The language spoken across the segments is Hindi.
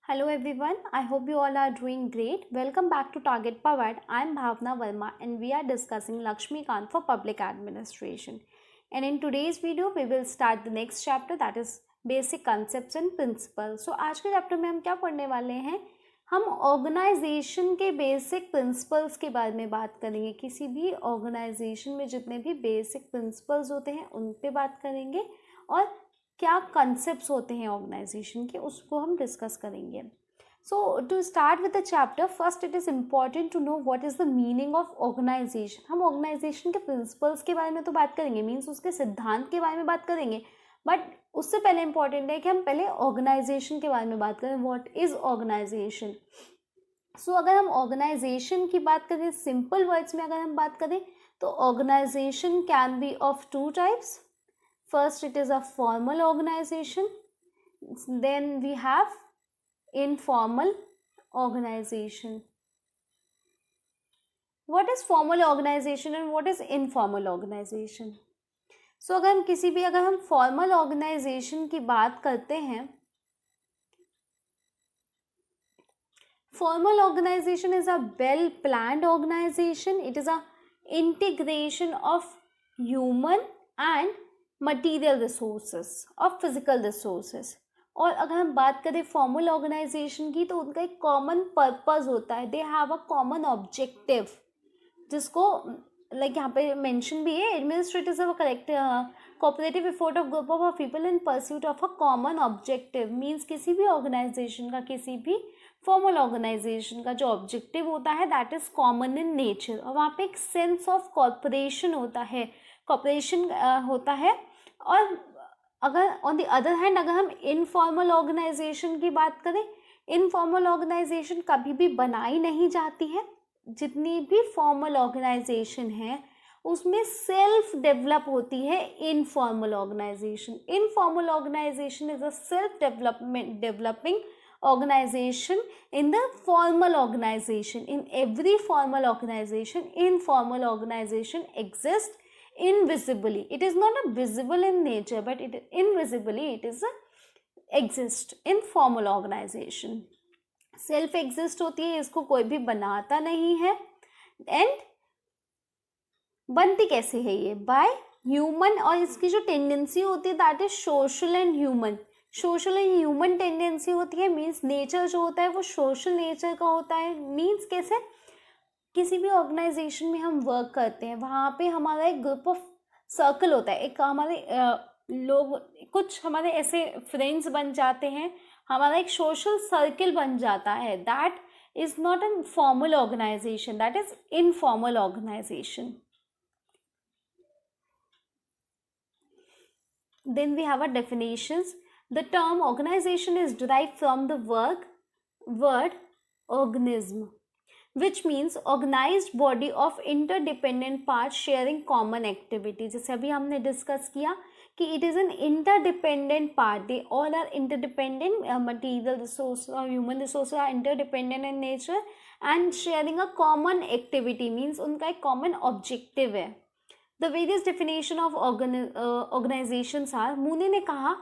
Hello everyone, I hope you all are doing great. Welcome back to Target Powered. I am Bhavna Verma and we are discussing Lakshmikant for Public Administration. And in today's video, we will start the next chapter, that is Basic Concepts and Principles. So आज के चैप्टर में हम क्या पढ़ने वाले हैं? हम ऑर्गेनाइजेशन के बेसिक प्रिंसिपल्स के बारे में बात करेंगे. किसी भी ऑर्गेनाइजेशन में जितने भी बेसिक प्रिंसिपल्स होते हैं उन पे बात करेंगे और क्या कंसेप्ट्स होते हैं ऑर्गेनाइजेशन के उसको हम डिस्कस करेंगे. So to start with the chapter, first it is important to know what is the meaning of organization. हम ऑर्गेनाइजेशन के प्रिंसिपल्स के बारे में तो बात करेंगे, मीन्स उसके सिद्धांत के बारे में बात करेंगे, बट उससे पहले इंपॉर्टेंट है कि हम पहले ऑर्गेनाइजेशन के बारे में बात करें. What is organisation? सो अगर हम ऑर्गेनाइजेशन की बात करें, सिंपल वर्ड्स में अगर हम बात करें तो organization can be of two types. First, it is a formal organization. Then we have informal organization. What is formal organization and what is informal organization? So अगर हम formal organization की बात करते हैं, formal organization is a well planned organization. It is a integration of human and material resources और फिजिकल रिसोर्सेस. और अगर हम बात करें फॉर्मल ऑर्गेनाइजेशन की तो उनका एक कॉमन पर्पस होता है. They have a common objective, जिसको लाइक यहाँ पे मेंशन भी है. Administrative correct cooperative effort of group of people in pursuit of a common objective. Means किसी भी ऑर्गेनाइजेशन का, किसी भी फॉर्मल ऑर्गेनाइजेशन का जो ऑब्जेक्टिव होता है that is common in nature. और वहाँ पे एक सेंस ऑफ कॉर्पोरेशन होता है, कॉपरेशन होता है. और अगर ऑन द अदर हैंड अगर हम इनफॉर्मल ऑर्गेनाइजेशन की बात करें, इनफॉर्मल ऑर्गेनाइजेशन कभी भी बनाई नहीं जाती है. जितनी भी फॉर्मल ऑर्गेनाइजेशन है उसमें सेल्फ डेवलप होती है informal organization. Informal organization is a self developing organization in the formal organization. In every formal organization, informal organization exists invisibly. It is not a visible in nature, but it invisibly it is a exist in formal organization. Self exist होती है, इसको कोई भी बनाता नहीं है. एंड बनती कैसे है ये? By human. और इसकी जो टेंडेंसी होती है that is social and human. Social and human tendency होती है, मीन्स नेचर जो होता है वो सोशल नेचर का होता है. मीन्स कैसे? किसी भी ऑर्गेनाइजेशन में हम वर्क करते हैं, वहाँ पे हमारा एक ग्रुप ऑफ सर्कल होता है, एक हमारे लोग, कुछ हमारे ऐसे फ्रेंड्स बन जाते हैं, हमारा एक सोशल सर्कल बन जाता है. That is not an formal organization, that is informal organization. Then we have a definitions. The term organization is derived from the word organism, which means organized body of interdependent parts sharing common activity. जैसे अभी हमने डिस्कस किया कि it is an interdependent part. They all are interdependent. Material resources or human resources are interdependent in nature and sharing a common activity means उनका एक common objective है. The various definition of organizations are, Mooney ने कहा,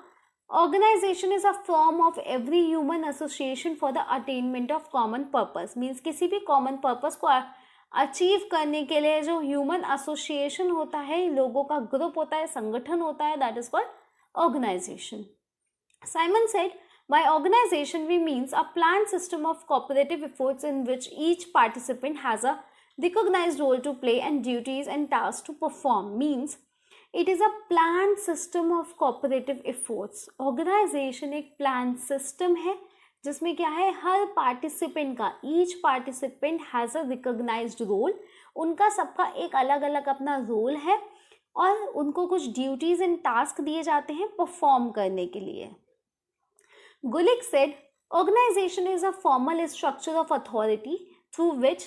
organization is a form of every human association for the attainment of common purpose. Means किसी भी कॉमन पर्पस को अचीव करने के लिए जो ह्यूमन एसोसिएशन होता है, लोगों का ग्रुप होता है, संगठन होता है, that is called organization. Simon said, by organization we means a planned system of cooperative efforts in which each participant has a recognized role to play and duties and tasks to perform. Means it is a planned system of cooperative efforts. Organization एक planned system है जिसमें क्या है, हर पार्टिसिपेंट का, each participant has a recognized role. उनका सबका एक अलग अलग अपना रोल है और उनको कुछ ड्यूटीज एंड टास्क दिए जाते हैं परफॉर्म करने के लिए. Gulick said, organization is a formal structure of authority through which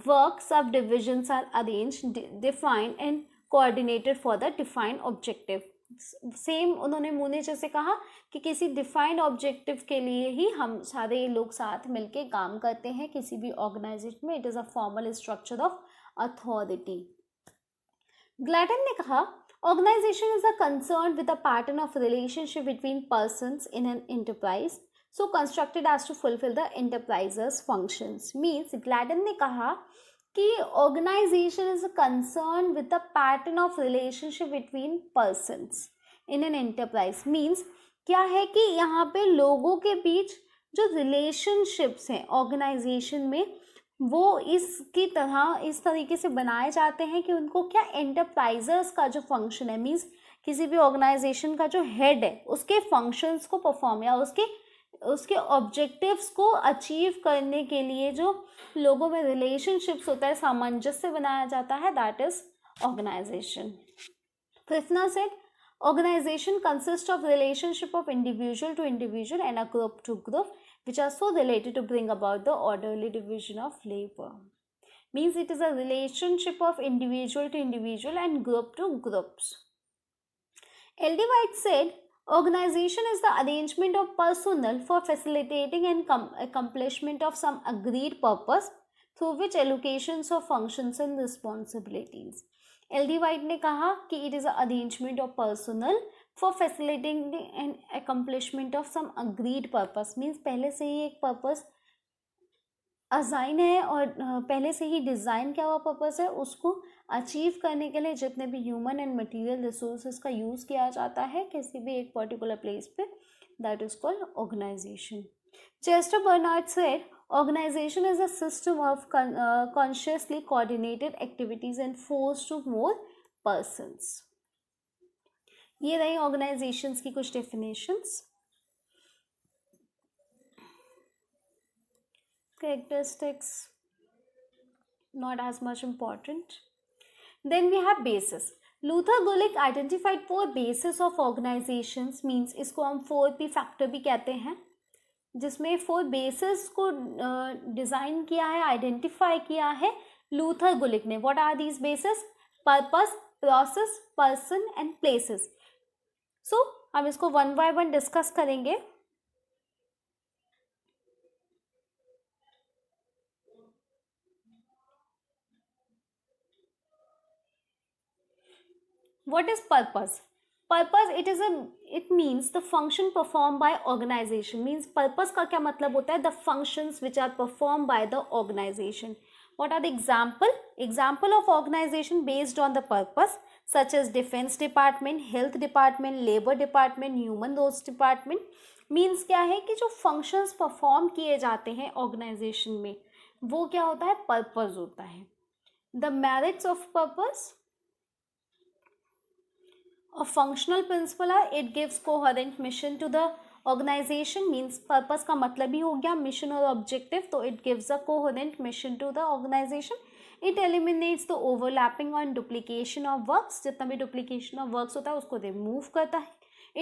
work subdivisions are arranged, defined and coordinated for the defined objective. Same उन्होंने मुने जैसे कहा कि किसी डिफाइंड ऑब्जेक्टिव के लिए ही हम सारे लोग साथ मिलके काम करते हैं किसी भी ऑर्गेनाइजेशन में. It is a formal structure of authority. Gladden ने कहा, Organization is a concern with a pattern of relationship between persons in an enterprise. So constructed as to fulfil the enterprises functions. Means Gladden ने कहा कि organization is concern with the pattern of relationship between persons in an enterprise. Means क्या है कि यहाँ पे लोगों के बीच जो रिलेशनशिप्स हैं ऑर्गेनाइजेशन में वो इस तरीके से बनाए जाते हैं कि उनको क्या एंटरप्राइजर्स का जो फंक्शन है, मीन्स किसी भी ऑर्गेनाइजेशन का जो हेड है उसके फंक्शंस को परफॉर्म या उसके ऑब्जेक्टिव्स को अचीव करने के लिए जो लोगों में रिलेशनशिप्स होता है, सामंजस्य बनाया जाता है, that is organization. Krishna said organization consists of relationship of individual to individual and a group to group which are so related to bring about the orderly division of labor. Means it is a relationship of individual to individual and group to groups. L.D. White said organization is the arrangement of personnel for facilitating and accomplishment of some agreed purpose through which allocations of functions and responsibilities. L.D. White ने कहा कि it is a arrangement of personnel for facilitating and accomplishment of some agreed purpose. Means पहले से ही एक purpose असाइन है और पहले से ही डिज़ाइन किया हुआ पर्पस है, उसको अचीव करने के लिए जितने भी ह्यूमन एंड मटेरियल रिसोर्सेज का यूज़ किया जाता है किसी भी एक पर्टिकुलर प्लेस पे, that is called organization. Chester Barnard said organization is a system of consciously coordinated activities and force two more persons. ये रही ऑर्गेनाइजेशंस की कुछ definitions. Characteristics not as much important. Then we have bases. Luther Gulick identified 4 bases of organizations. Means इसको हम 4P factor भी कहते हैं, जिसमें 4 bases को डिज़ाइन किया है, आइडेंटिफाई किया है लूथर गुलिक ने। What are these bases? Purpose, process, person and places. So हम इसको 1 by 1 डिस्कस करेंगे। What is purpose? Purpose it means the function performed by organization. Means purpose का क्या मतलब होता है? The functions which are performed by the organization. What are the example of organization based on the purpose, such as defense department, health department, labor department, human resource department. Means क्या है कि जो functions perform किए जाते हैं organization में वो क्या होता है? Purpose होता है। The merits of purpose. A functional principle है, it gives coherent mission to the organization. Means purpose का मतलब ही हो गया mission और objective, तो it gives a coherent mission to the organization. It eliminates the overlapping and duplication of works. जितना भी duplication of works होता है उसको remove करता है.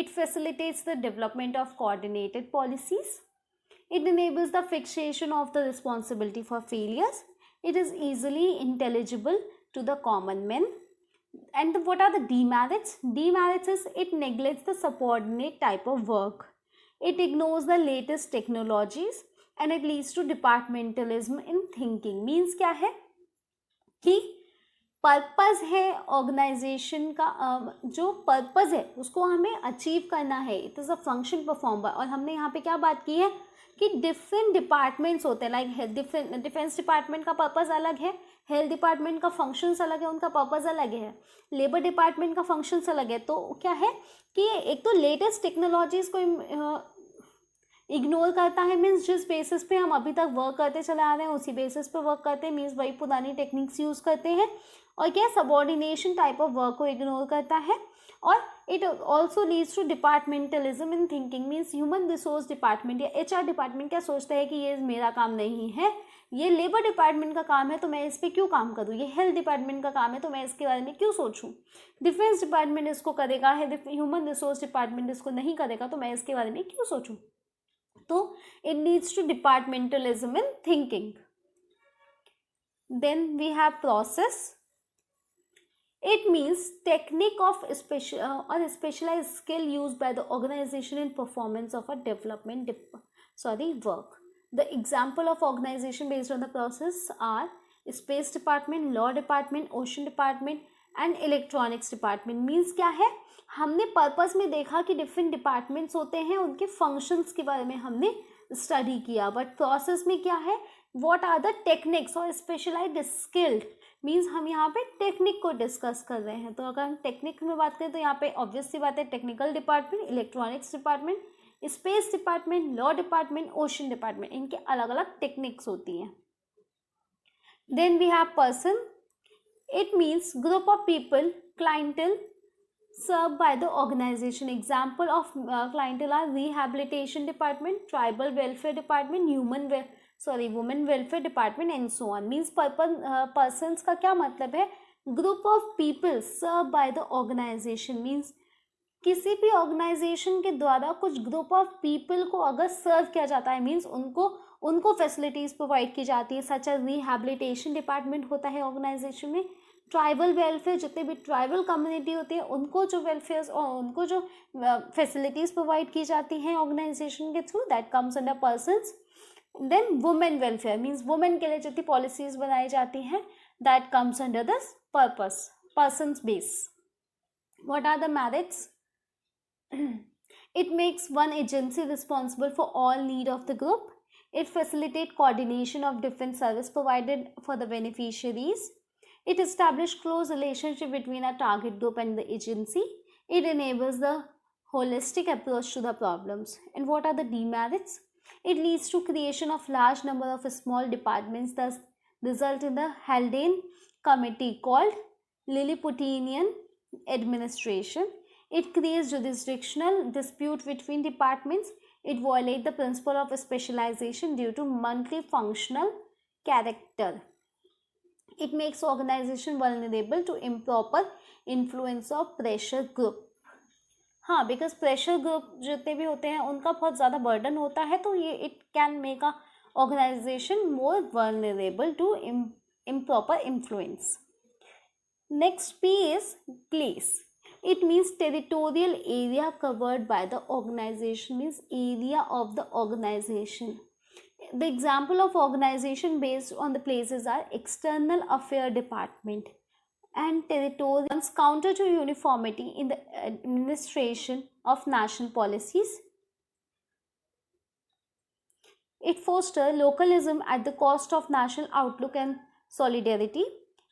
It facilitates the development of coordinated policies. It enables the fixation of the responsibility for failures. It is easily intelligible to the common men. And what are the demerits? Demerits is it neglects the subordinate type of work. It ignores the latest technologies and it leads to departmentalism in thinking. Means क्या है कि पर्पस है ऑर्गेनाइजेशन का, जो पर्पस है उसको हमें अचीव करना है, it is a function perform by. और हमने यहाँ पे क्या बात की है कि डिफरेंट डिपार्टमेंट्स होते हैं, लाइक डिफेंस डिपार्टमेंट का पर्पस अलग है, हेल्थ डिपार्टमेंट का फंक्शंस अलग है, उनका पर्पस अलग है, लेबर डिपार्टमेंट का फंक्शंस अलग है। तो क्या है कि एक तो लेटेस्ट टेक्नोलॉजीज़ को इग्नोर करता है। मीन्स जिस बेसिस पे हम अभी तक वर्क करते चले आ रहे हैं उसी बेसिस पे वर्क करते हैं, मीन्स वही पुरानी टेक्निक्स यूज़ करते हैं। और क्या सबऑर्डिनेशन टाइप ऑफ वर्क को इग्नोर करता है। और it also leads to departmentalism in thinking. Means human resource department या HR डिपार्टमेंट क्या सोचता है कि ये मेरा काम नहीं है, ये लेबर डिपार्टमेंट का काम है तो मैं इस पर क्यों काम करूँ, ये हेल्थ डिपार्टमेंट का काम है तो मैं इसके बारे में क्यों सोचूं, डिफेंस डिपार्टमेंट इसको करेगा, ह्यूमन रिसोर्स डिपार्टमेंट इसको नहीं करेगा तो मैं इसके बारे में क्यों सोचूं। तो it leads to departmentalism in thinking. Then we have process. It means technique of special or specialized skill used by the organization in performance of a development work. The example of organization based on the process are space department, law department, ocean department, and electronics department means क्या है, हमने पर्पस में देखा कि डिफरेंट डिपार्टमेंट्स होते हैं, उनके फंक्शंस के बारे में हमने स्टडी किया, बट प्रोसेस में क्या है, व्हाट आर द टेक्निक्स और स्पेशलाइज्ड स्किल्ड मीन्स हम यहाँ पे टेक्निक को डिस्कस कर रहे हैं। तो अगर हम टेक्निक में बात करें तो यहाँ पे ऑब्वियस सी बात है, technical department, electronics department, space department, law department, ocean department, इनके अलग अलग टेक्निक्स होती हैं। Then we have person, it means group of people, clientele served by the organization. Example of clientele are rehabilitation department, tribal welfare department, women welfare department and so on. Means persons का क्या मतलब है, group of people served by the organization means किसी भी ऑर्गेनाइजेशन के द्वारा कुछ ग्रुप ऑफ पीपल को अगर सर्व किया जाता है, मीन्स उनको फैसिलिटीज प्रोवाइड की जाती है, सच एज रिहैबिलिटेशन डिपार्टमेंट होता है ऑर्गेनाइजेशन में, ट्राइबल वेलफेयर, जितने भी ट्राइबल कम्युनिटी होती है उनको जो वेलफेयर और उनको जो फैसिलिटीज प्रोवाइड की जाती हैं ऑर्गेनाइजेशन के through, that comes under persons. Then women welfare means women के लिए जितनी पॉलिसीज बनाई जाती हैं, that comes under this purpose, persons base. What are the merits? It makes one agency responsible for all need of the group. It facilitates coordination of different service provided for the beneficiaries. It establishes close relationship between a target group and the agency. It enables the holistic approach to the problems. And what are the demerits? It leads to creation of large number of small departments, thus result in the Haldane committee called Lilliputian administration. It creates jurisdictional dispute between departments. It violates the principle of specialization due to multifunctional character. It makes organization vulnerable to improper influence of pressure group. हाँ, बिकॉज प्रेशर ग्रुप जितने भी होते हैं उनका बहुत ज़्यादा बर्डन होता है, तो ये it can make a organization more vulnerable to improper influence. Next P is place. It means territorial area covered by the organization, means area of the organization. The example of organization based on the places are external affair department and territorial, runs counter to uniformity in the administration of national policies. It fosters localism at the cost of national outlook and solidarity.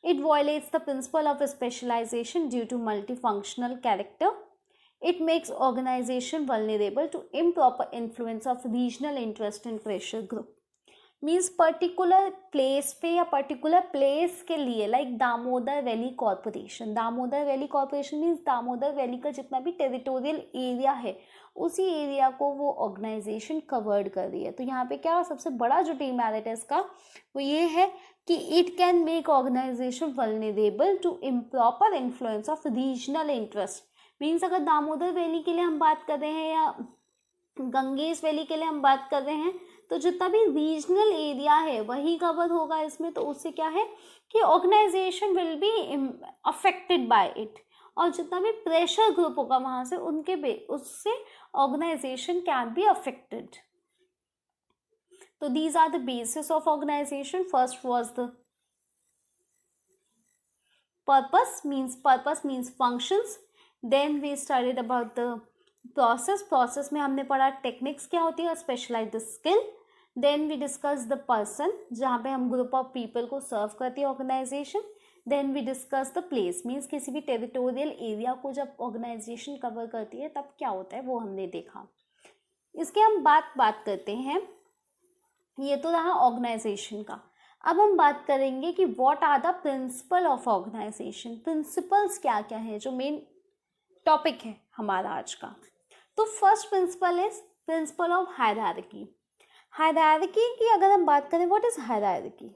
It violates the principle of specialization due to multifunctional character. It makes organization vulnerable to improper influence of regional interest and pressure group. Means particular place पे या पर्टिकुलर प्लेस के लिए, like Damodar valley corporation, Damodar valley corporation means Damodar valley का जितना भी टेरिटोरियल एरिया है उसी एरिया को वो ऑर्गेनाइजेशन कवर्ड कर रही है। तो यहाँ पे क्या सबसे बड़ा जो डीमेरिट है इसका वो ये है कि it can make organization vulnerable to improper influence of regional interest. Means अगर दामोदर वैली के लिए हम बात कर रहे हैं या गंगेश वैली के लिए हम बात कर रहे हैं, तो जितना भी रीजनल एरिया है वही कवर होगा इसमें। तो उससे क्या है कि organization will be affected by it, और जितना भी प्रेशर ग्रुप होगा वहाँ से उससे ऑर्गेनाइजेशन कैन बी अफेक्टेड। तो these are the basis of organization. First was the purpose means functions. Then we studied about the process में हमने पढ़ा टेक्निक्स क्या होती है और specialized skill. Then we discuss the person जहाँ पे हम ग्रुप ऑफ पीपल को सर्व करती है organization. Then we discuss the place means किसी भी टेरिटोरियल एरिया को जब ऑर्गेनाइजेशन कवर करती है तब क्या होता है वो हमने देखा। इसके हम बात करते हैं, ये तो रहा ऑर्गेनाइजेशन का। अब हम बात करेंगे कि what are the principle of organization. Principles क्या क्या है जो मेन टॉपिक है हमारा आज का। तो first principle is principle of hierarchy. Hierarchy की अगर हम बात करें, व्हाट इज हायरार्की?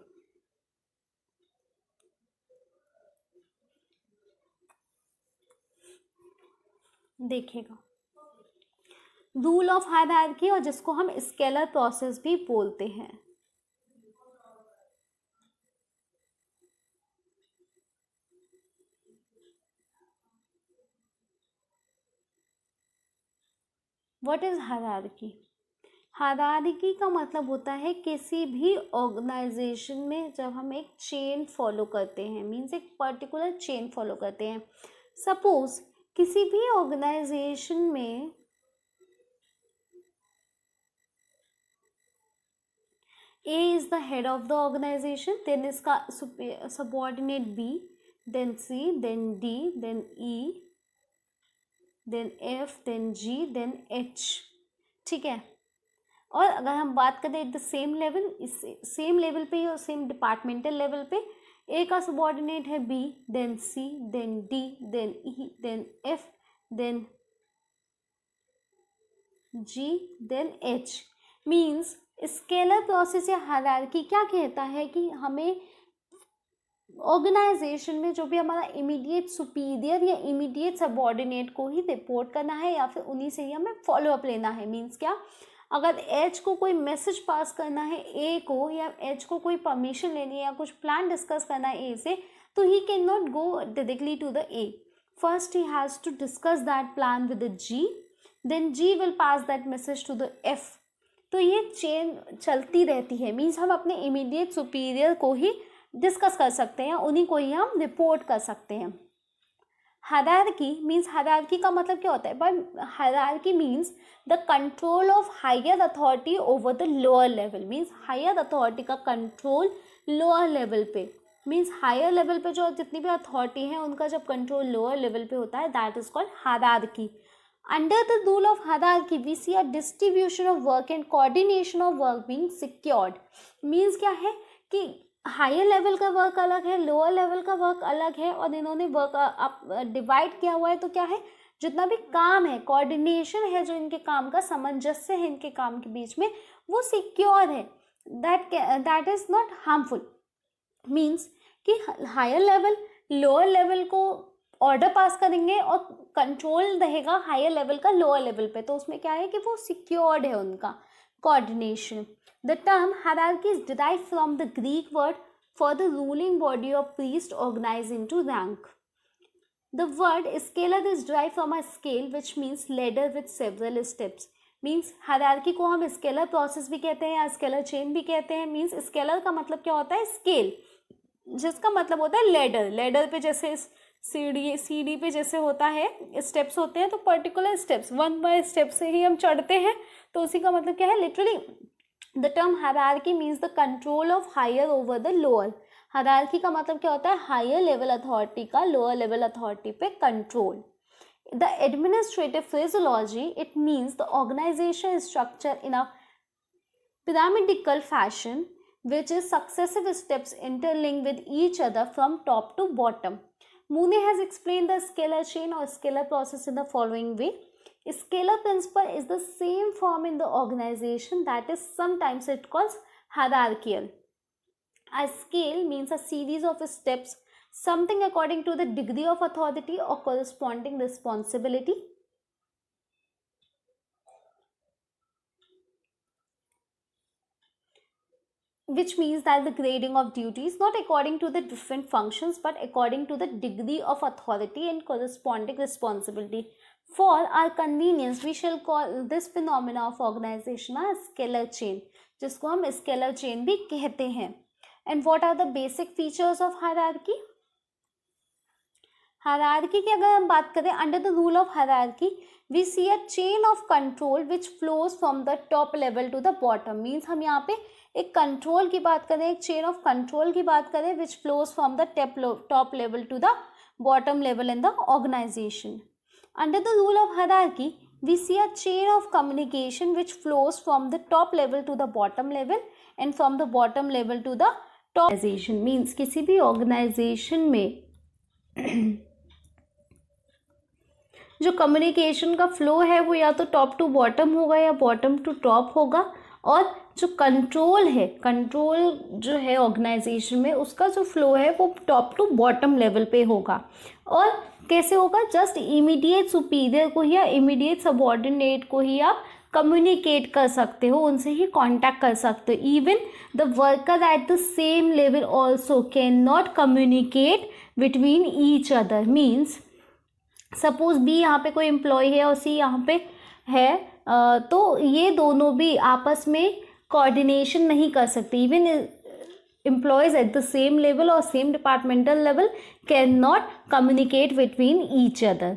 देखिएगा, रूल ऑफ हायरार्की, और जिसको हम स्केलर प्रोसेस भी बोलते हैं। What is hierarchy? हायरार्की का मतलब होता है किसी भी ऑर्गेनाइजेशन में जब हम एक चेन फॉलो करते हैं, मीन्स एक पर्टिकुलर चेन फॉलो करते हैं। सपोज किसी भी ऑर्गेनाइजेशन में A is the head of the organization, then इसका subordinate B, then C, then D, then E, then F, then G, then H, ठीक है। और अगर हम बात करें एट द सेम लेवल, इस सेम लेवल पे और सेम डिपार्टमेंटल लेवल पे, ए का सबॉर्डिनेट है B, then C, then D, then E, then F, then G, then H. Means scalar process या हायरार्की क्या कहता है कि हमें ऑर्गेनाइजेशन में जो भी हमारा इमीडिएट सुपीरियर या इमीडिएट सबॉर्डिनेट को ही रिपोर्ट करना है या फिर उन्हीं से ही हमें फॉलो अप लेना है। मीन्स क्या, अगर एच को कोई मैसेज पास करना है ए को, या एच को कोई परमिशन लेनी है या कुछ प्लान डिस्कस करना है ए से, तो he can not go directly to the A. First he has to discuss that plan with the G, then G will pass that message to the F. तो ये चेन चलती रहती है। मीन्स हम अपने इमीडिएट सुपीरियर को ही डिस्कस कर सकते हैं, उन्हीं को ही हम रिपोर्ट कर सकते हैं। हायरार्की मीन्स, हायरार्की का मतलब क्या होता है? But hierarchy means the control of higher authority over the lower level. Means higher authority का कंट्रोल लोअर लेवल पे, मीन्स हायर लेवल पे जो जितनी भी अथॉरिटी है उनका जब कंट्रोल लोअर लेवल पे होता है, that is called hierarchy. Under the rule of hierarchy, we see a distribution of work and coordination of work being secured. Means क्या है कि हायर लेवल का वर्क अलग है, लोअर लेवल का वर्क अलग है, और इन्होंने वर्क डिवाइड किया हुआ है। तो क्या है, जितना भी काम है, कोऑर्डिनेशन है, जो इनके काम का सामंजस्य है इनके काम के बीच में, वो सिक्योर है। That is not harmful. Means कि हायर लेवल लोअर लेवल को ऑर्डर पास करेंगे और कंट्रोल रहेगा हायर लेवल का लोअर लेवल पे, तो उसमें क्या है कि वो सिक्योर्ड है उनका coordination. The term hierarchy is derived from the Greek word for the ruling body of priest organised into rank. The word scalar is derived from a scale which means ladder with several steps. Means hierarchy को हम स्केलर प्रोसेस भी कहते हैं या स्केलर चेन भी कहते हैं। मीन्स स्केलर का मतलब क्या होता है? स्केल, जिसका मतलब होता है लेडर। लेडर पे जैसे सीढ़ी पे जैसे होता है स्टेप्स होते हैं, तो particular steps, one by step से ही हम चढ़ते हैं, तो उसी का मतलब क्या है literally. The term hierarchy means the control of higher over the lower. Hierarchy का मतलब क्या होता है? हायर लेवल अथॉरिटी का लोअर लेवल अथॉरिटी पे control. The administrative phraseology, it means the organization structure in a pyramidal fashion which is successive steps interlinked with each other from top to bottom. Mooney has explained the scalar chain or scalar process in the following way. Scalar principle is the same form in the organization, that is sometimes it calls hierarchical. A scale means a series of steps, something according to the degree of authority or corresponding responsibility. Which means that the grading of duties not according to the different functions but according to the degree of authority and corresponding responsibility. For our convenience, we shall call this phenomena of organization a scalar chain, जिसको हम scalar chain भी कहते हैं. And what are the basic features of hierarchy? Hierarchy की अगर हम बात करें, under the rule of hierarchy we see a chain of control which flows from the top level to the bottom. Means हम यहाँ पे एक कंट्रोल की बात करें, एक चेन ऑफ कंट्रोल की बात करें which flows from the top level to the bottom level in the organisation. Under the rule of hierarchy we see a chain of communication which flows from the top level to the bottom level and from the bottom level to the top organisation. Means किसी भी ऑर्गेनाइजेशन में जो कम्युनिकेशन का फ्लो है वो या तो टॉप टू बॉटम होगा या बॉटम टू टॉप होगा, और जो कंट्रोल है, कंट्रोल जो है ऑर्गेनाइजेशन में उसका जो फ्लो है वो टॉप टू बॉटम लेवल पे होगा. और कैसे होगा? जस्ट इमीडिएट सुपीरियर को या इमीडिएट सबऑर्डिनेट को ही आप कम्युनिकेट कर सकते हो, उनसे ही कांटेक्ट कर सकते हो. Even the worker at the same level also can not communicate between each other. Means suppose B यहाँ पे कोई एम्प्लॉय है और सी यहाँ पे है, तो ये दोनों भी आपस में कोऑर्डिनेशन नहीं कर सकते. Even employees at the same level or same departmental level cannot communicate between each other.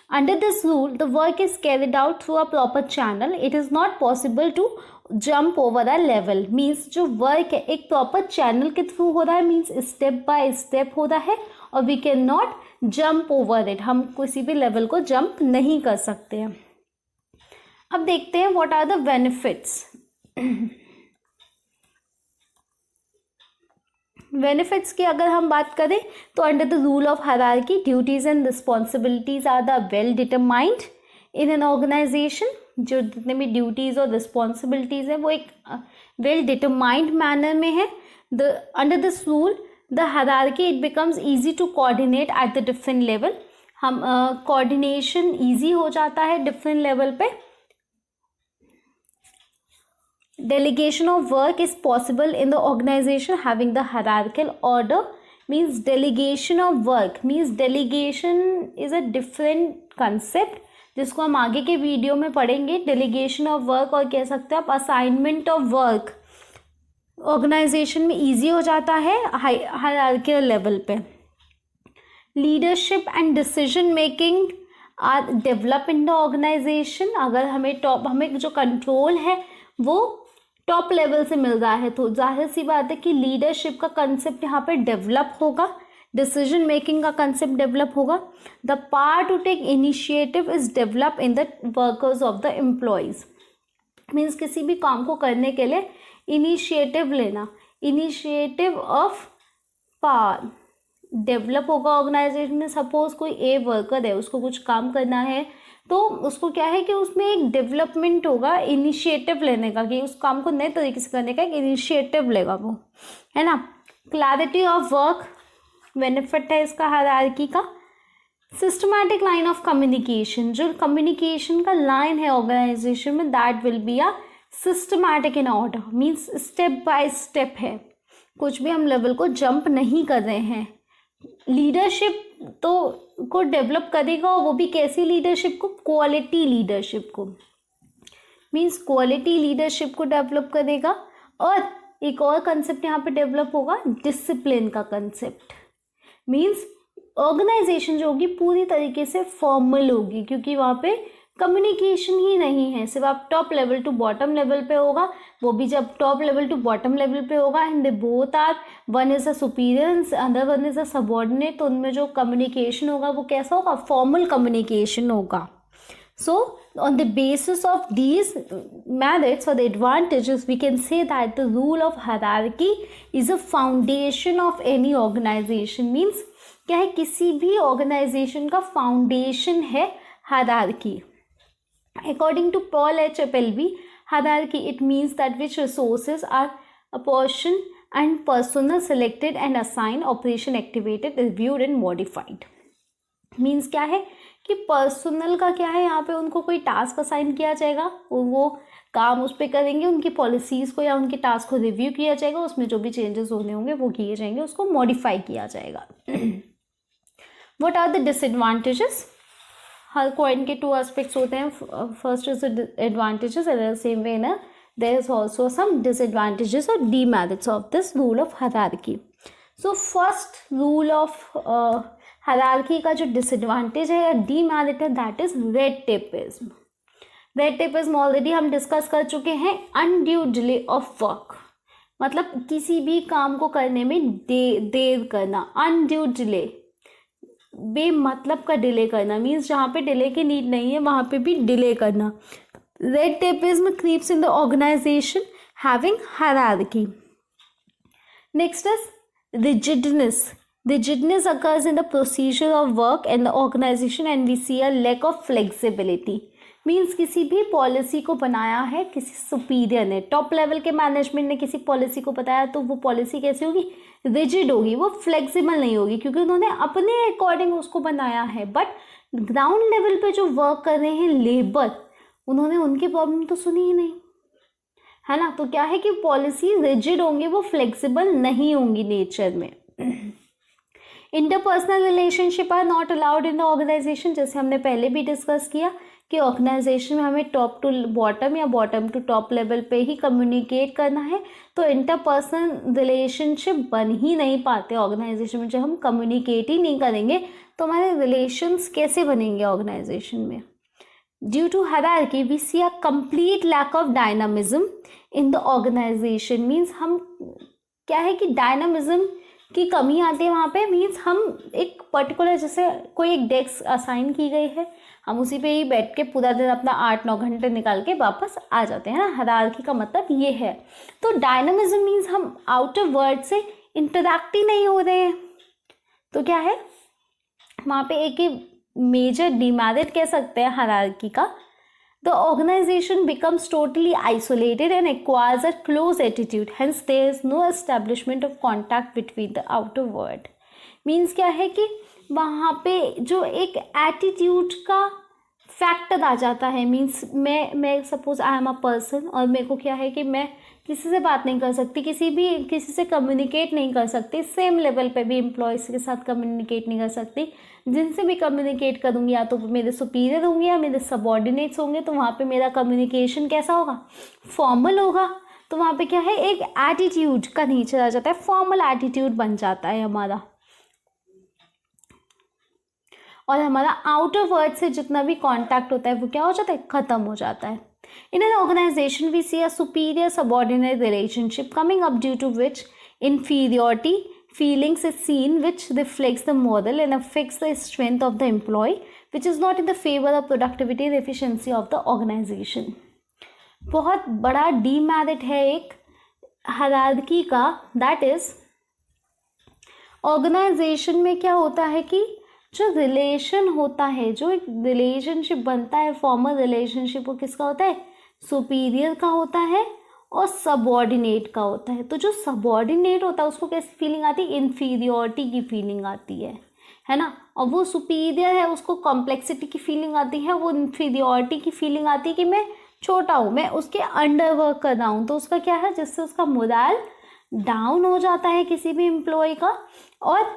Under this rule, the work is carried out through a proper channel. It is not possible to jump over a level. Means जो work है एक proper channel के through हो रहा है, means step by step हो रहा है, और we cannot jump over it. हम किसी भी level को jump नहीं कर सकते हैं. अब देखते हैं what are the benefits. Benefits की अगर हम बात करें तो under the rule of hierarchy duties and responsibilities are the well determined in an organisation. जो जितने भी ड्यूटीज और रिस्पॉन्सिबिलिटीज है वो एक वेल डिटरमाइंड मैनर में है. The under this rule the hierarchy it becomes easy to coordinate at the different level. हम कोऑर्डिनेशन ईजी हो जाता है डिफरेंट लेवल पे. Delegation of work is possible in the organization having the hierarchical order. Means delegation of work means delegation is a different concept जिसको हम आगे के वीडियो में पढ़ेंगे. delegation of work और कह सकते हैं आप assignment of work ऑर्गेनाइजेशन में easy हो जाता है hierarchical level पे. leadership and decision making are developed in the organization. अगर हमें जो कंट्रोल है वो टॉप लेवल से मिल रहा है तो जाहिर सी बात है कि लीडरशिप का कंसेप्ट यहाँ पे डेवलप होगा, डिसीजन मेकिंग का कंसेप्ट डेवलप होगा. The power to take initiative is develop in the workers of the employees. Means किसी भी काम को करने के लिए इनिशिएटिव लेना, इनिशिएटिव ऑफ पावर डेवलप होगा ऑर्गेनाइजेशन में. सपोज कोई ए वर्कर है, उसको कुछ काम करना है तो उसको क्या है कि उसमें एक डेवलपमेंट होगा इनिशिएटिव लेने का, कि उस काम को नए तरीके से करने का एक इनिशिएटिव लेगा वो, है ना. क्लैरिटी ऑफ वर्क बेनिफिट है इसका हायरार्की का. सिस्टमैटिक लाइन ऑफ कम्युनिकेशन, जो कम्युनिकेशन का लाइन है ऑर्गेनाइजेशन में that will be a systematic in order. Means step by step है, कुछ भी हम लेवल को जंप नहीं कर रहे हैं. लीडरशिप तो को डेवलप करेगा, और वो भी कैसी लीडरशिप को, क्वालिटी लीडरशिप को. मीन्स क्वालिटी लीडरशिप को डेवलप करेगा. और एक और कंसेप्ट यहाँ पे डेवलप होगा, डिसिप्लिन का कंसेप्ट. मीन्स ऑर्गेनाइजेशन जो होगी पूरी तरीके से फॉर्मल होगी, क्योंकि वहाँ पे कम्युनिकेशन ही नहीं है, सिर्फ आप top level to bottom level पे होगा. वो भी जब top level to bottom level पे होगा and they both are, one is a superior other one is a subordinate, तो उनमें जो कम्युनिकेशन होगा वो कैसा होगा, फॉर्मल कम्युनिकेशन होगा. सो on the basis of these merits or the advantages, we can say that the rule of hierarchy is a foundation of any organization. Means क्या है, किसी भी ऑर्गेनाइजेशन का फाउंडेशन है hierarchy. According to Paul H. Appelby, hierarchy it means that which resources are apportioned and personnel selected and assigned, operation activated, reviewed and modified. Means क्या है कि पर्सनल का क्या है, यहाँ पे उनको कोई टास्क असाइन किया जाएगा, वो काम उस पर करेंगे, उनकी पॉलिसीज़ को या उनके टास्क को रिव्यू किया जाएगा, उसमें जो भी चेंजेस होने होंगे वो किए जाएंगे, उसको मॉडिफाई किया जाएगा. What are the disadvantages. हर कॉइन के टू एस्पेक्ट्स होते हैं. First is the advantages and same way ना there is also some disadvantages और demerits of this rule of hierarchy. So first rule of hierarchy का जो डिसएडवांटेज है या डीमेरिट है that is red tapism. Red tapism already हम डिस्कस कर चुके हैं. अनड्यू डिले ऑफ वर्क, मतलब किसी भी काम को करने में देर करना. अनड्यू डिले, बेमतलब का डिले करना. मीन्स जहाँ पे डिले की नीड नहीं है वहाँ पे भी डिले करना. Red tapism creeps in the organization having hierarchy. Next is rigidness. Rigidness occurs in the procedure of work and the organization and we see a lack of flexibility. Means किसी भी पॉलिसी को बनाया है किसी सुपीरियर ने, टॉप लेवल के मैनेजमेंट ने किसी पॉलिसी को बताया, तो वो पॉलिसी कैसी होगी, रिजिड होगी, वो फ्लेक्सिबल नहीं होगी, क्योंकि उन्होंने अपने अकॉर्डिंग उसको बनाया है. बट ग्राउंड लेवल पे जो वर्क कर रहे हैं लेबर, उन्होंने उनकी प्रॉब्लम तो सुनी ही नहीं, है ना. तो क्या है कि पॉलिसी रिजिड होंगी, वो फ्लेक्सिबल नहीं होंगी नेचर में. Interpersonal relationship are not allowed in the organisation, जैसे हमने पहले भी डिस्कस किया कि ऑर्गेनाइजेशन में हमें टॉप टू बॉटम या बॉटम टू टॉप लेवल पे ही कम्युनिकेट करना है, तो इंटरपर्सनल रिलेशनशिप बन ही नहीं पाते ऑर्गेनाइजेशन में। जब हम कम्युनिकेट ही नहीं करेंगे तो हमारे रिलेशंस कैसे बनेंगे ऑर्गेनाइजेशन में। Due to hierarchy we see a complete lack of dynamism in the organisation. Means हम क्या है कि डायनामिज्म की कमी आती है वहाँ पे। मीन्स हम एक पर्टिकुलर, जैसे कोई एक डेस्क असाइन की गई है, हम उसी पे ही बैठ के पूरा दिन अपना 8-9 घंटे निकाल के वापस आ जाते हैं ना। हायरार्की का मतलब ये है। तो डायनामिज्म मीन्स हम आउटर वर्ल्ड से इंटरैक्ट ही नहीं हो रहे हैं, तो क्या है वहाँ पे एक ही मेजर डिमेरिट कह सकते हैं हायरार्की का। The organization becomes totally isolated and acquires a close attitude. Hence, there is no establishment of contact between the outer world. Means क्या है कि वहाँ पे जो एक एटीट्यूड का फैक्टर आ जाता है। मीन्स मैं suppose I am a person और मेरे को क्या है कि मैं किसी से बात नहीं कर सकती, किसी से कम्युनिकेट नहीं कर सकती, सेम लेवल पे भी एम्प्लॉयज़ के साथ कम्युनिकेट नहीं कर सकती। जिनसे भी कम्युनिकेट करूँगी या तो मेरे सुपीरियर होंगे या मेरे सबऑर्डिनेट्स होंगे, तो वहाँ पे मेरा कम्युनिकेशन कैसा होगा, फॉर्मल होगा। तो वहाँ पे क्या है एक एटीट्यूड का नेचर आ जाता है, फॉर्मल एटीट्यूड बन जाता है हमारा, और हमारा आउटर वर्ल्ड से जितना भी कांटेक्ट होता है वो क्या हो जाता है, ख़त्म हो जाता है। In an organisation we see a superior subordinate relationship coming up due to which inferiority feelings is seen, which reflects the moral and affects the strength of the employee, which is not in the favor of productivity and efficiency of the organization. बहुत बड़ा डीमेरिट है एक हायरार्की का, दैट इज ऑर्गेनाइजेशन में क्या होता है कि जो रिलेशन होता है, जो एक रिलेशनशिप बनता है, फॉर्मल रिलेशनशिप, वो किसका होता है, सुपीरियर का होता है और सबऑर्डिनेट का होता है। तो जो सबऑर्डिनेट होता है उसको कैसी फीलिंग आती है, इन्फीरियोरिटी की फीलिंग आती है ना। और वो सुपीरियर है उसको कॉम्प्लेक्सिटी की फीलिंग आती है, वो इन्फीरियोरिटी की फीलिंग आती है कि मैं छोटा हूँ, मैं उसके अंडर वर्क कर रहा हूँ। तो उसका क्या है, जिससे उसका मोरल डाउन हो जाता है किसी भी एम्प्लॉय का, और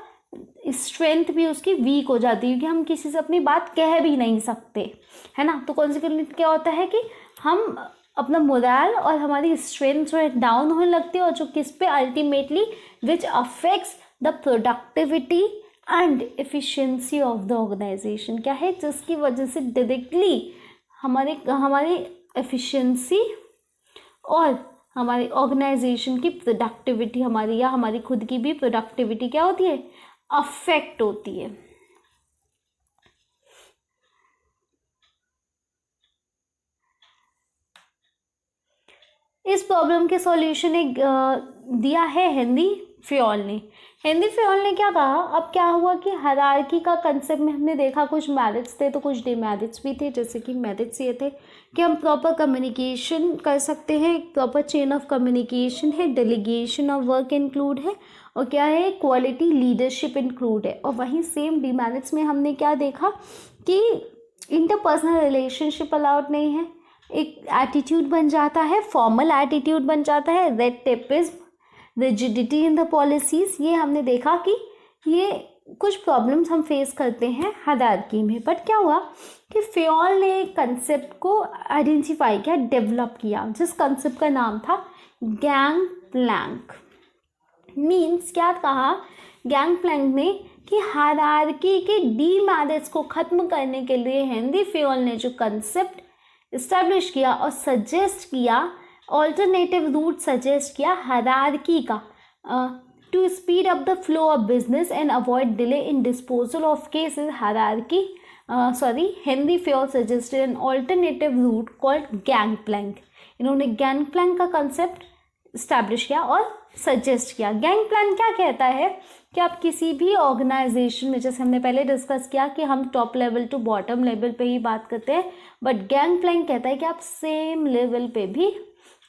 स्ट्रेंथ भी उसकी वीक हो जाती है, क्योंकि हम किसी से अपनी बात कह भी नहीं सकते, है ना। तो कॉन्सिक्वेंटली क्या होता है कि हम अपना मोरल और हमारी स्ट्रेंथ जो है डाउन होने लगती है, और जो किस पे ultimately which affects the productivity and efficiency of the organisation. क्या है, जिसकी वजह से डायरेक्टली हमारी एफिशिएंसी और हमारी ऑर्गेनाइजेशन की प्रोडक्टिविटी, हमारी या हमारी खुद की भी प्रोडक्टिविटी क्या होती है, अफेक्ट होती है। इस प्रॉब्लम के सॉल्यूशन एक दिया है हेनरी फेयोल ने। हेनरी फेयोल ने क्या कहा, अब क्या हुआ कि हायरार्की का कंसेप्ट में हमने देखा कुछ मेरिट्स थे तो कुछ डिमेरिट्स भी थे। जैसे कि मेरिट्स ये थे कि हम प्रॉपर कम्युनिकेशन कर सकते हैं, प्रॉपर चेन ऑफ कम्युनिकेशन है, डेलीगेशन ऑफ वर्क इंक्लूड है, और क्या है, क्वालिटी लीडरशिप इंक्लूड है। और वहीं सेम डिमेरिट्स में हमने क्या देखा कि इंटरपर्सनल रिलेशनशिप अलाउड नहीं है, एक एटीट्यूड बन जाता है, फॉर्मल एटीट्यूड बन जाता है, red tapism, rigidity in the policies. ये हमने देखा कि ये कुछ प्रॉब्लम्स हम फेस करते हैं हायरार्की में। बट क्या हुआ कि फेयोल ने एक कंसेप्ट को आइडेंटिफाई किया, डेवलप किया, जिस कंसेप्ट का नाम था गैंग प्लैंक। मीन्स क्या कहा गैंग प्लैंक ने कि हायरार्की के डीमेरिट्स को ख़त्म करने के लिए हेनरी फेयोल ने जो कंसेप्ट इस्टेब्लिश किया और सजेस्ट किया, ऑल्टरनेटिव रूट सजेस्ट किया हायरार्की का, to speed up the flow of business and avoid delay in disposal of cases. Henry Fayol suggested an alternative route called gang plank. इन्होंने गैंग प्लैंक का कंसेप्ट इस्टेब्लिश किया और सजेस्ट किया। गैंग प्लान क्या कहता है कि आप किसी भी ऑर्गेनाइजेशन में, जैसे हमने पहले डिस्कस किया कि हम top level to bottom level पे ही बात करते हैं, बट गैंग प्लैंक कहता है कि आप सेम लेवल पे भी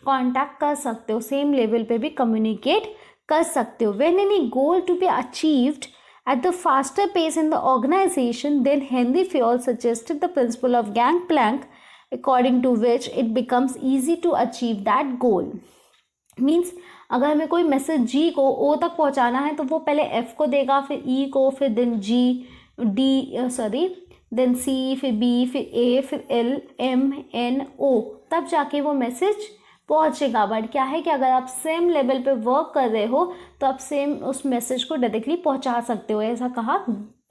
कांटेक्ट कर सकते हो, सेम लेवल पे भी कम्युनिकेट कर सकते हो। When any goal to be achieved at the faster pace in the organization, then Henry Fayol suggested the principle of Gangplank, according to which it becomes easy to achieve that goal. Means अगर हमें कोई मैसेज जी को ओ तक पहुंचाना है तो वो पहले एफ को देगा, फिर ई को, फिर देन देन सी, फिर बी, फिर ए, फिर एल, एम, एन, ओ, तब जाके वो मैसेज पहुंचेगा. बट क्या है कि अगर आप सेम लेवल पे वर्क कर रहे हो तो आप सेम उस मैसेज को डायरेक्टली पहुंचा सकते हो. ऐसा कहा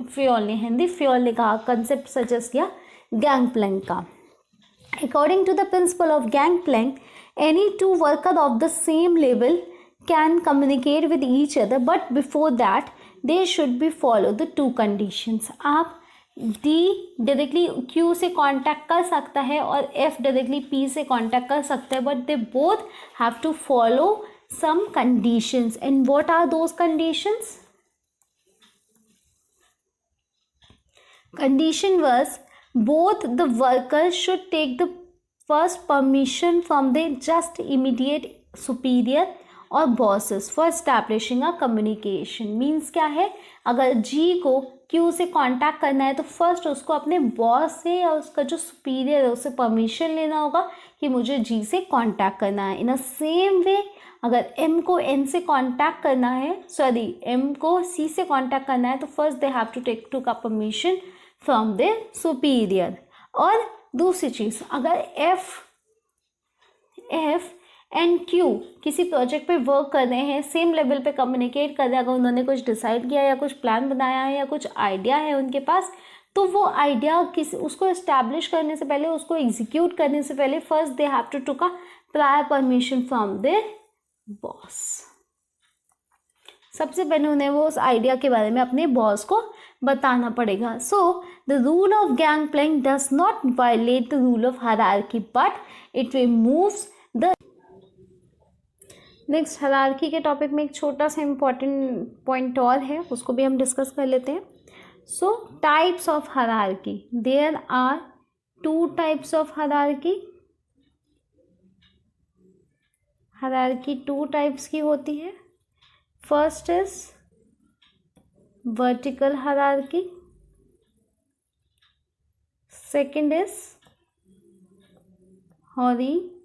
फ्योल ने, हिंदी फ्योल ने कहा, कंसेप्ट सजेस्ट किया गैंगप्लैंक का. According to the principle of Gangplank, any two workers of the same level can communicate with each other, but before that they should be follow the two conditions. आप D डायरेक्टली Q से कांटेक्ट कर सकता है और F डायरेक्टली P से कांटेक्ट कर सकता है, but they both have to follow some conditions. And what are those conditions? Condition was both the workers should take the first permission from their just immediate superior और bosses for establishing a communication. Means क्या है, अगर G को Q से कांटेक्ट करना है तो फर्स्ट उसको अपने बॉस से या उसका जो सुपीरियर है उससे परमिशन लेना होगा कि मुझे G से कांटेक्ट करना है. इन अ सेम वे अगर M को N से कांटेक्ट करना है, सॉरी M को C से कांटेक्ट करना है तो first they have to take to का परमिशन फ्रॉम देयर सुपीरियर. और दूसरी चीज़, अगर F एंड Q किसी प्रोजेक्ट पे वर्क कर रहे हैं, सेम लेवल पे कम्युनिकेट कर रहे हैं, अगर उन्होंने कुछ डिसाइड किया या कुछ प्लान बनाया है या कुछ आइडिया है उनके पास, तो वो आइडिया उसको इस्टेब्लिश करने से पहले, उसको एग्जीक्यूट करने से पहले first they have to take a prior permission from their boss. सबसे पहले उन्हें वो उस आइडिया के बारे में अपने बॉस को बताना पड़ेगा. So the rule of gangplank does not violate the rule of hierarchy but it removes the. Next hierarchy के टॉपिक में एक छोटा सा इम्पॉर्टेंट पॉइंट और है, उसको भी हम डिस्कस कर लेते हैं. So types of hierarchy, there are two types of hierarchy. Hierarchy two types की होती है. First is vertical hierarchy, second is horizontal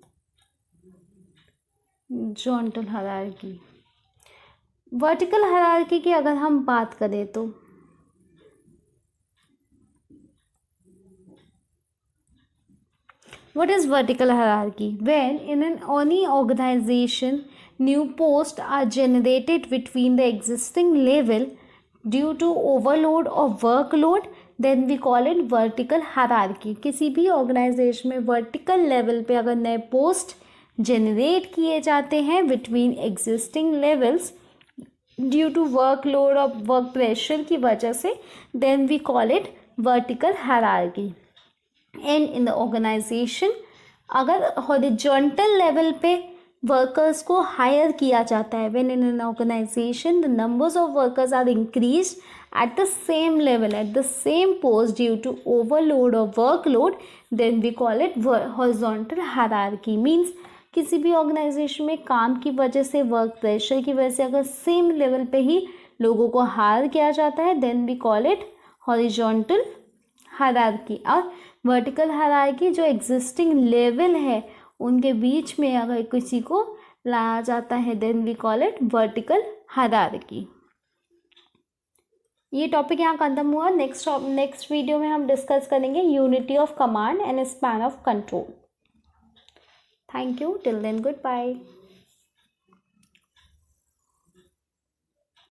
hierarchy. Vertical hierarchy की अगर हम बात करें तो what is vertical hierarchy? When in any organization new posts are generated between the existing level due to overload or workload, then we call it vertical hierarchy. किसी भी ऑर्गेनाइजेशन में वर्टिकल लेवल पे अगर नए पोस्ट जनरेट किए जाते हैं between existing levels due to workload और वर्क प्रेशर की वजह से, then we call it vertical hierarchy. And in the organisation अगर हॉरिजॉन्टल लेवल पे वर्कर्स को हायर किया जाता है, when in an organisation the numbers of workers are increased at the same level, at the same post due to overload or workload, then we call it horizontal hierarchy. Means किसी भी ऑर्गेनाइजेशन में काम की वजह से, वर्क प्रेशर की वजह से अगर सेम लेवल पे ही लोगों को हायर किया जाता है, then we call it horizontal hierarchy. और वर्टिकल हायरार्की जो एग्जिस्टिंग लेवल है उनके बीच में अगर किसी को लाया जाता है, then we call it vertical hierarchy. ये टॉपिक यहाँ खत्म हुआ. नेक्स्ट वीडियो में हम डिस्कस करेंगे unity of command and span of control. Thank you. Till then good bye.